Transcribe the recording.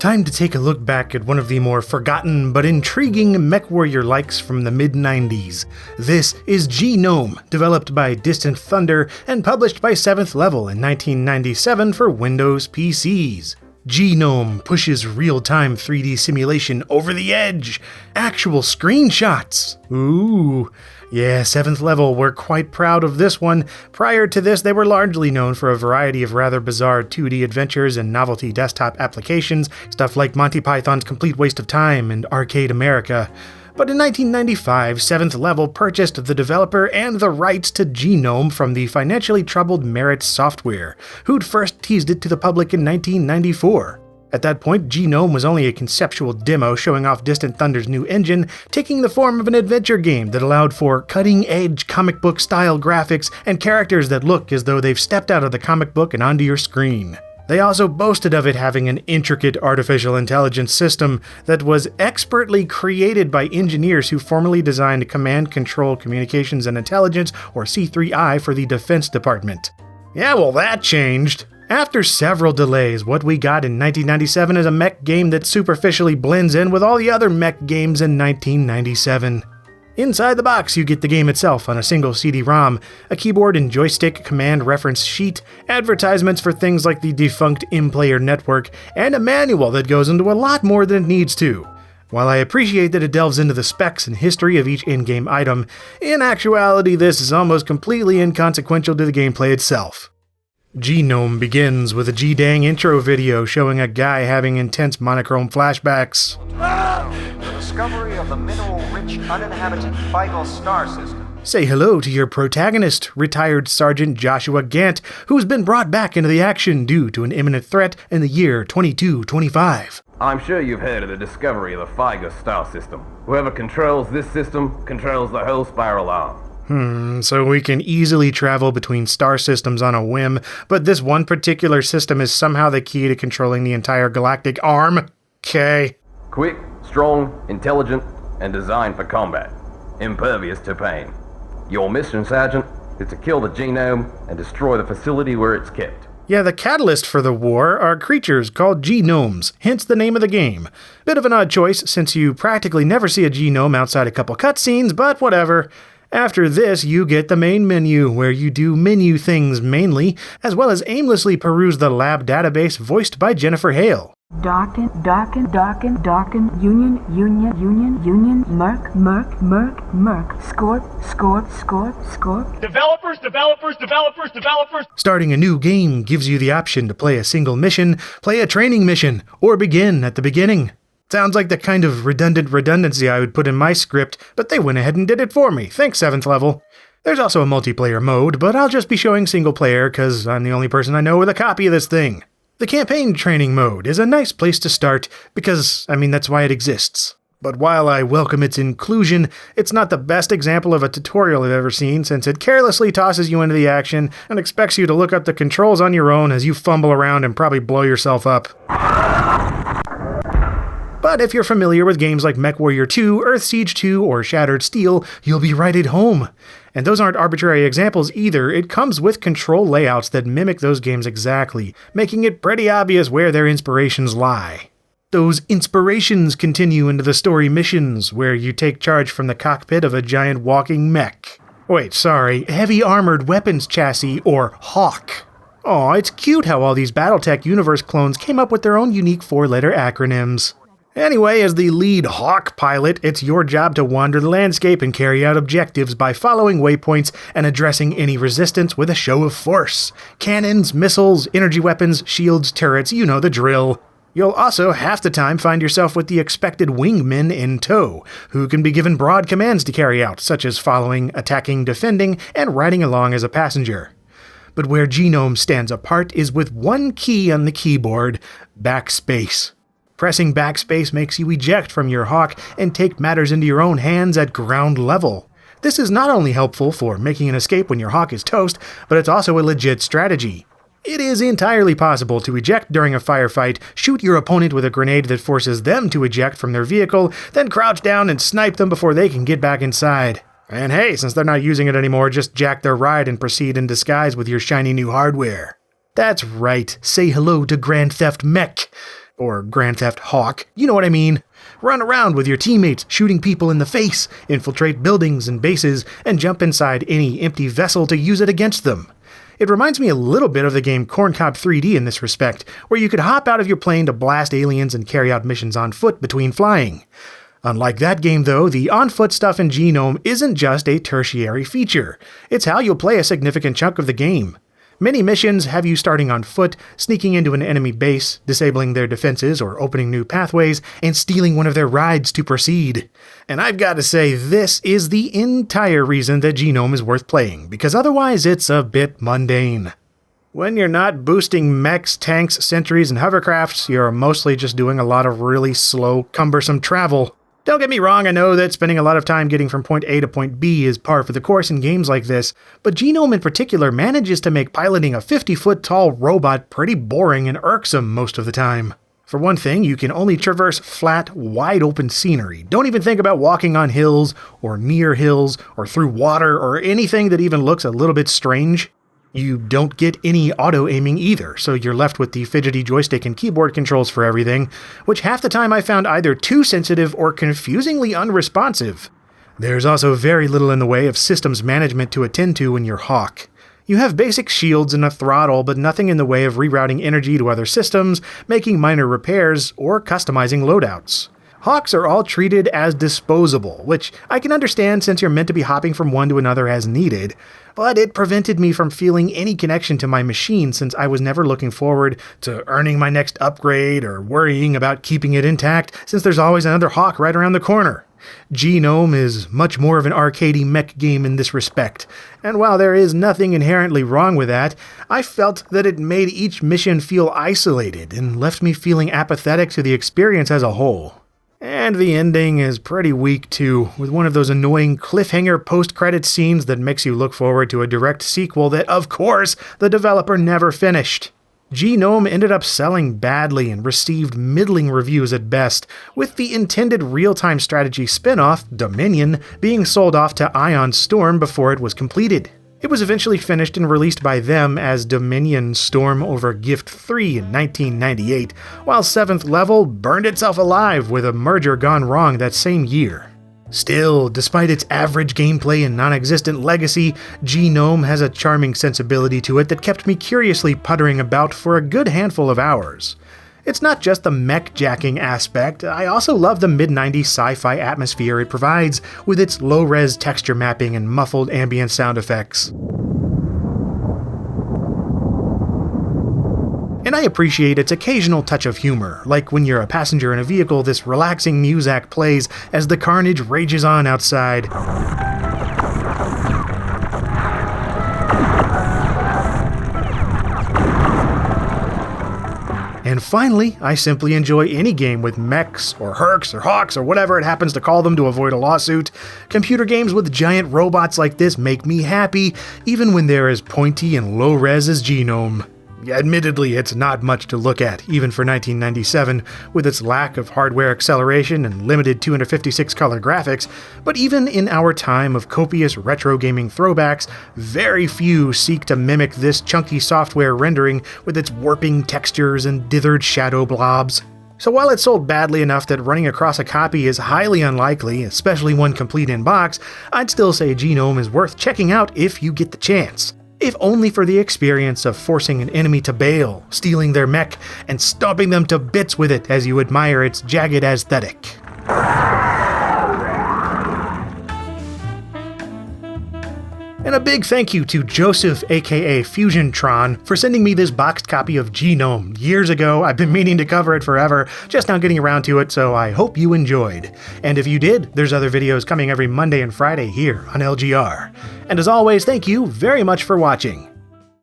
Time to take a look back at one of the more forgotten but intriguing MechWarrior likes from the mid-90s. This is Genome, developed by Distant Thunder and published by 7th Level in 1997 for Windows PCs. Genome pushes real-time 3D simulation over the edge. Actual screenshots. Ooh. Yeah, 7th Level were quite proud of this one. Prior to this, they were largely known for a variety of rather bizarre 2D adventures and novelty desktop applications, stuff like Monty Python's Complete Waste of Time and Arcade America. But in 1995, 7th Level purchased the developer and the rights to Genome from the financially troubled Merit Software, who'd first teased it to the public in 1994. At that point, Genome was only a conceptual demo showing off Distant Thunder's new engine, taking the form of an adventure game that allowed for cutting-edge comic book-style graphics and characters that look as though they've stepped out of the comic book and onto your screen. They also boasted of it having an intricate artificial intelligence system that was expertly created by engineers who formerly designed Command Control Communications and Intelligence, or C3I, for the Defense Department. Yeah, well, that changed. After several delays, what we got in 1997 is a mech game that superficially blends in with all the other mech games in 1997. Inside the box, you get the game itself on a single CD-ROM, a keyboard and joystick command reference sheet, advertisements for things like the defunct M-Player Network, and a manual that goes into a lot more than it needs to. While I appreciate that it delves into the specs and history of each in-game item, in actuality this is almost completely inconsequential to the gameplay itself. Genome begins with a G-dang intro video showing a guy having intense monochrome flashbacks. The discovery of the mineral-rich, uninhabited Feigl star system. Say hello to your protagonist, retired Sergeant Joshua Gant, who's been brought back into the action due to an imminent threat in the year 2225. I'm sure you've heard of the discovery of the Feigl star system. Whoever controls this system controls the whole spiral arm. So we can easily travel between star systems on a whim, but this one particular system is somehow the key to controlling the entire galactic arm? Okay. Quick, strong, intelligent, and designed for combat. Impervious to pain. Your mission, Sergeant, is to kill the genome and destroy the facility where it's kept. Yeah, the catalyst for the war are creatures called genomes, hence the name of the game. Bit of an odd choice since you practically never see a genome outside a couple cutscenes, but whatever. After this, you get the main menu, where you do menu things mainly, as well as aimlessly peruse the lab database voiced by Jennifer Hale. Darken, union, merc, scorp. Developers. Starting a new game gives you the option to play a single mission, play a training mission, or begin at the beginning. Sounds like the kind of redundancy I would put in my script, but they went ahead and did it for me. Thanks, 7th Level. There's also a multiplayer mode, but I'll just be showing single player because I'm the only person I know with a copy of this thing. The campaign training mode is a nice place to start because, that's why it exists. But while I welcome its inclusion, it's not the best example of a tutorial I've ever seen since it carelessly tosses you into the action and expects you to look up the controls on your own as you fumble around and probably blow yourself up. But if you're familiar with games like MechWarrior 2, Earthsiege 2, or Shattered Steel, you'll be right at home. And those aren't arbitrary examples either, it comes with control layouts that mimic those games exactly, making it pretty obvious where their inspirations lie. Those inspirations continue into the story missions, where you take charge from the cockpit of a giant walking mech. Heavy armored weapons chassis, or HAWK. Aw, it's cute how all these Battletech Universe clones came up with their own unique 4-letter acronyms. Anyway, as the lead HAWK pilot, it's your job to wander the landscape and carry out objectives by following waypoints and addressing any resistance with a show of force. Cannons, missiles, energy weapons, shields, turrets, you know the drill. You'll also half the time find yourself with the expected wingmen in tow, who can be given broad commands to carry out, such as following, attacking, defending, and riding along as a passenger. But where Genome stands apart is with one key on the keyboard: backspace. Pressing backspace makes you eject from your HAWK and take matters into your own hands at ground level. This is not only helpful for making an escape when your HAWK is toast, but it's also a legit strategy. It is entirely possible to eject during a firefight, shoot your opponent with a grenade that forces them to eject from their vehicle, then crouch down and snipe them before they can get back inside. And hey, since they're not using it anymore, just jack their ride and proceed in disguise with your shiny new hardware. That's right, say hello to Grand Theft Mech. or Grand Theft Hawk, you know what I mean. Run around with your teammates, shooting people in the face, infiltrate buildings and bases, and jump inside any empty vessel to use it against them. It reminds me a little bit of the game Corn Cob 3D in this respect, where you could hop out of your plane to blast aliens and carry out missions on foot between flying. Unlike that game though, the on-foot stuff in Genome isn't just a tertiary feature. It's how you'll play a significant chunk of the game. Many missions have you starting on foot, sneaking into an enemy base, disabling their defenses or opening new pathways, and stealing one of their rides to proceed. And I've got to say, this is the entire reason that Genome is worth playing, because otherwise it's a bit mundane. When you're not boosting mechs, tanks, sentries, and hovercrafts, you're mostly just doing a lot of really slow, cumbersome travel. Don't get me wrong, I know that spending a lot of time getting from point A to point B is par for the course in games like this, but Genome in particular manages to make piloting a 50-foot tall robot pretty boring and irksome most of the time. For one thing, you can only traverse flat, wide-open scenery. Don't even think about walking on hills, or near hills, or through water, or anything that even looks a little bit strange. You don't get any auto-aiming either, so you're left with the fidgety joystick and keyboard controls for everything, which half the time I found either too sensitive or confusingly unresponsive. There's also very little in the way of systems management to attend to in your Hawk. You have basic shields and a throttle, but nothing in the way of rerouting energy to other systems, making minor repairs, or customizing loadouts. Hawks are all treated as disposable, which I can understand since you're meant to be hopping from one to another as needed, but it prevented me from feeling any connection to my machine since I was never looking forward to earning my next upgrade or worrying about keeping it intact since there's always another Hawk right around the corner. Genome is much more of an arcadey mech game in this respect, and while there is nothing inherently wrong with that, I felt that it made each mission feel isolated and left me feeling apathetic to the experience as a whole. And the ending is pretty weak too, with one of those annoying cliffhanger post-credit scenes that makes you look forward to a direct sequel that, of course, the developer never finished. Genome ended up selling badly and received middling reviews at best, with the intended real-time strategy spin-off, Dominion, being sold off to Ion Storm before it was completed. It was eventually finished and released by them as Dominion Storm over Gift 3 in 1998, while 7th Level burned itself alive with a merger gone wrong that same year. Still, despite its average gameplay and non-existent legacy, Genome has a charming sensibility to it that kept me curiously puttering about for a good handful of hours. It's not just the mech-jacking aspect, I also love the mid-90s sci-fi atmosphere it provides with its low-res texture mapping and muffled ambient sound effects. And I appreciate its occasional touch of humor, like when you're a passenger in a vehicle, this relaxing muzak plays as the carnage rages on outside. And finally, I simply enjoy any game with mechs, or herks, or hawks, or whatever it happens to call them to avoid a lawsuit. Computer games with giant robots like this make me happy, even when they're as pointy and low-res as Genome. Admittedly, it's not much to look at, even for 1997, with its lack of hardware acceleration and limited 256-color graphics, but even in our time of copious retro gaming throwbacks, very few seek to mimic this chunky software rendering with its warping textures and dithered shadow blobs. So while it sold badly enough that running across a copy is highly unlikely, especially one complete in box, I'd still say Genome is worth checking out if you get the chance. If only for the experience of forcing an enemy to bail, stealing their mech, and stomping them to bits with it as you admire its jagged aesthetic. And a big thank you to Joseph aka Fusiontron for sending me this boxed copy of Genome years ago. I've been meaning to cover it forever, just now getting around to it, so I hope you enjoyed. And if you did, there's other videos coming every Monday and Friday here on LGR. And as always, thank you very much for watching.